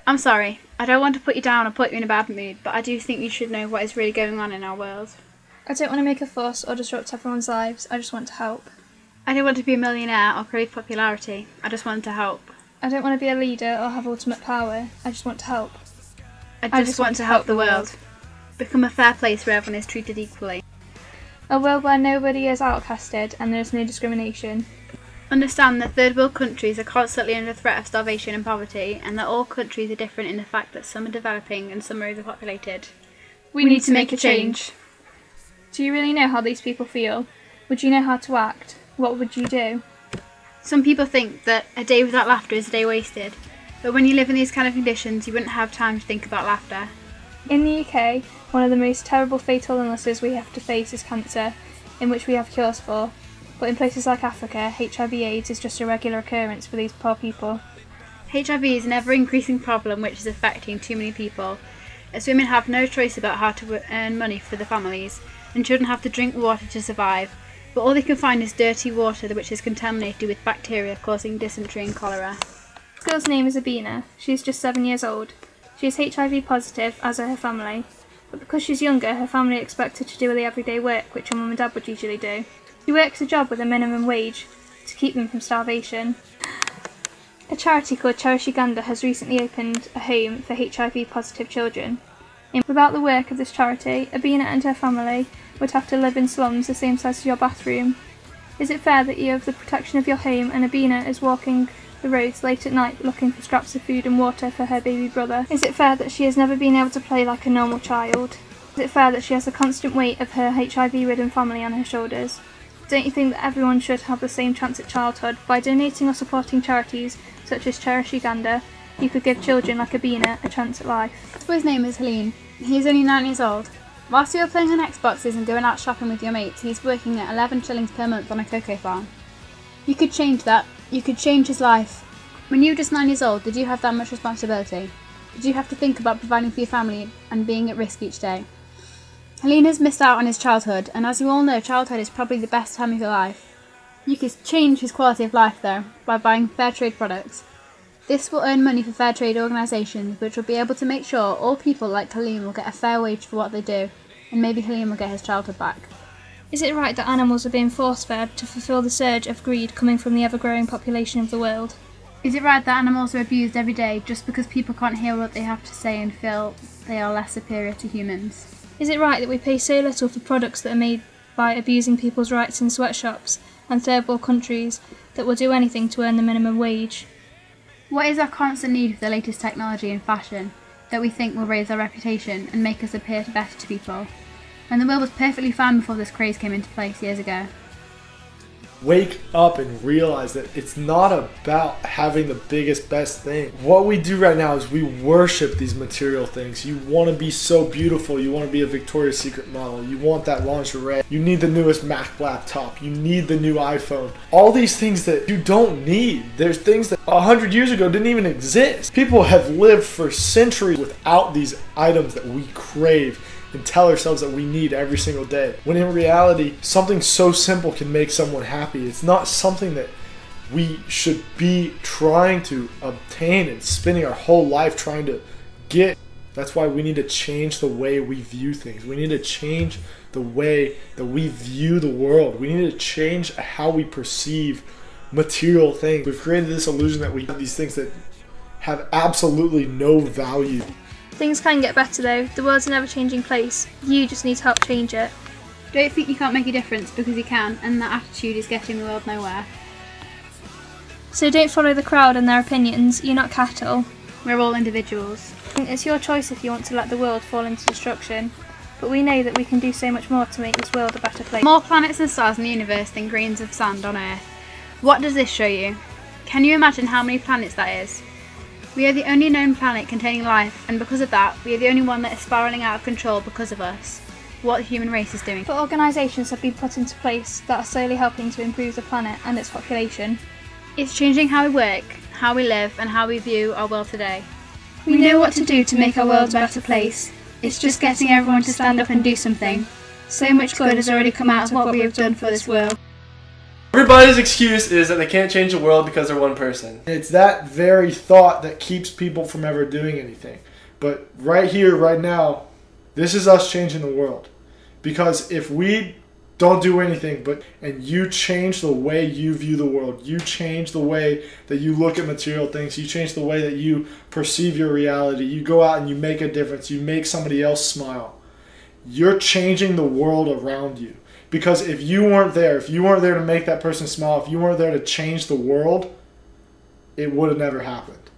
I'm sorry, I don't want to put you down or put you in a bad mood, but I do think you should know what is really going on in our world. I don't want to make a fuss or disrupt everyone's lives, I just want to help. I don't want to be a millionaire or crave popularity, I just want to help. I don't want to be a leader or have ultimate power, I just want to help. I just want to help the world. Become a fair place where everyone is treated equally. A world where nobody is outcasted and there is no discrimination. Understand that third world countries are constantly under threat of starvation and poverty, and that all countries are different in the fact that some are developing and some are overpopulated. We need to make a change. Do you really know how these people feel? Would you know how to act? What would you do? Some people think that a day without laughter is a day wasted, but when you live in these kind of conditions you wouldn't have time to think about laughter. In the UK, one of the most terrible fatal illnesses we have to face is cancer, in which we have cures for. But in places like Africa, HIV/AIDS is just a regular occurrence for these poor people. HIV is an ever-increasing problem which is affecting too many people, as women have no choice about how to earn money for their families, and children have to drink water to survive, but all they can find is dirty water which is contaminated with bacteria causing dysentery and cholera. This girl's name is Abina. She is just 7 years old. She is HIV positive, as are her family, but because she's younger, her family expect her to do the everyday work which her mum and dad would usually do. She works a job with a minimum wage to keep them from starvation. A charity called Cherish Uganda has recently opened a home for HIV positive children. Without the work of this charity, Abina and her family would have to live in slums the same size as your bathroom. Is it fair that you have the protection of your home and Abina is walking the roads late at night looking for scraps of food and water for her baby brother? Is it fair that she has never been able to play like a normal child? Is it fair that she has the constant weight of her HIV-ridden family on her shoulders? Don't you think that everyone should have the same chance at childhood? By donating or supporting charities such as Cherish Uganda, you could give children like Abina a chance at life. This boy's name is Helene. He is only 9 years old. Whilst you are playing on Xboxes and going out shopping with your mates, he is working at 11 shillings per month on a cocoa farm. You could change that. You could change his life. When you were just 9 years old, did you have that much responsibility? Did you have to think about providing for your family and being at risk each day? Helene has missed out on his childhood, and as you all know, childhood is probably the best time of your life. You could change his quality of life though, by buying fair trade products. This will earn money for fair trade organisations, which will be able to make sure all people like Helene will get a fair wage for what they do, and maybe Helene will get his childhood back. Is it right that animals are being force-fed to fulfil the surge of greed coming from the ever-growing population of the world? Is it right that animals are abused every day just because people can't hear what they have to say and feel they are less superior to humans? Is it right that we pay so little for products that are made by abusing people's rights in sweatshops and third world countries that will do anything to earn the minimum wage? What is our constant need for the latest technology and fashion that we think will raise our reputation and make us appear better to people, when the world was perfectly fine before this craze came into place years ago? Wake up and realize that it's not about having the biggest, best thing. What we do right now is we worship these material things. You want to be so beautiful. You want to be a Victoria's Secret model. You want that lingerie. You need the newest Mac laptop. You need the new iPhone. All these things that you don't need. There's things that 100 years ago didn't even exist. People have lived for centuries without these items that we crave and tell ourselves that we need every single day. When in reality, something so simple can make someone happy. It's not something that we should be trying to obtain and spending our whole life trying to get. That's why we need to change the way we view things. We need to change the way that we view the world. We need to change how we perceive material things. We've created this illusion that we have these things that have absolutely no value. Things can get better though. The world's an ever-changing place. You just need to help change it. Don't think you can't make a difference, because you can, and that attitude is getting the world nowhere. So don't follow the crowd and their opinions. You're not cattle. We're all individuals. It's your choice if you want to let the world fall into destruction. But we know that we can do so much more to make this world a better place. More planets and stars in the universe than grains of sand on Earth. What does this show you? Can you imagine how many planets that is? We are the only known planet containing life, and because of that, we are the only one that is spiralling out of control because of us. What the human race is doing. But organisations have been put into place that are slowly helping to improve the planet and its population. It's changing how we work, how we live, and how we view our world today. We know what to do to make our world a better place. It's just getting everyone to stand up and do something. So much good has already come out of what we have done for this world. Everybody's excuse is that they can't change the world because they're one person. It's that very thought that keeps people from ever doing anything. But right here, right now, this is us changing the world. Because if we don't do anything, and you change the way you view the world, you change the way that you look at material things, you change the way that you perceive your reality, you go out and you make a difference, you make somebody else smile, you're changing the world around you. Because if you weren't there to make that person smile, if you weren't there to change the world, it would have never happened.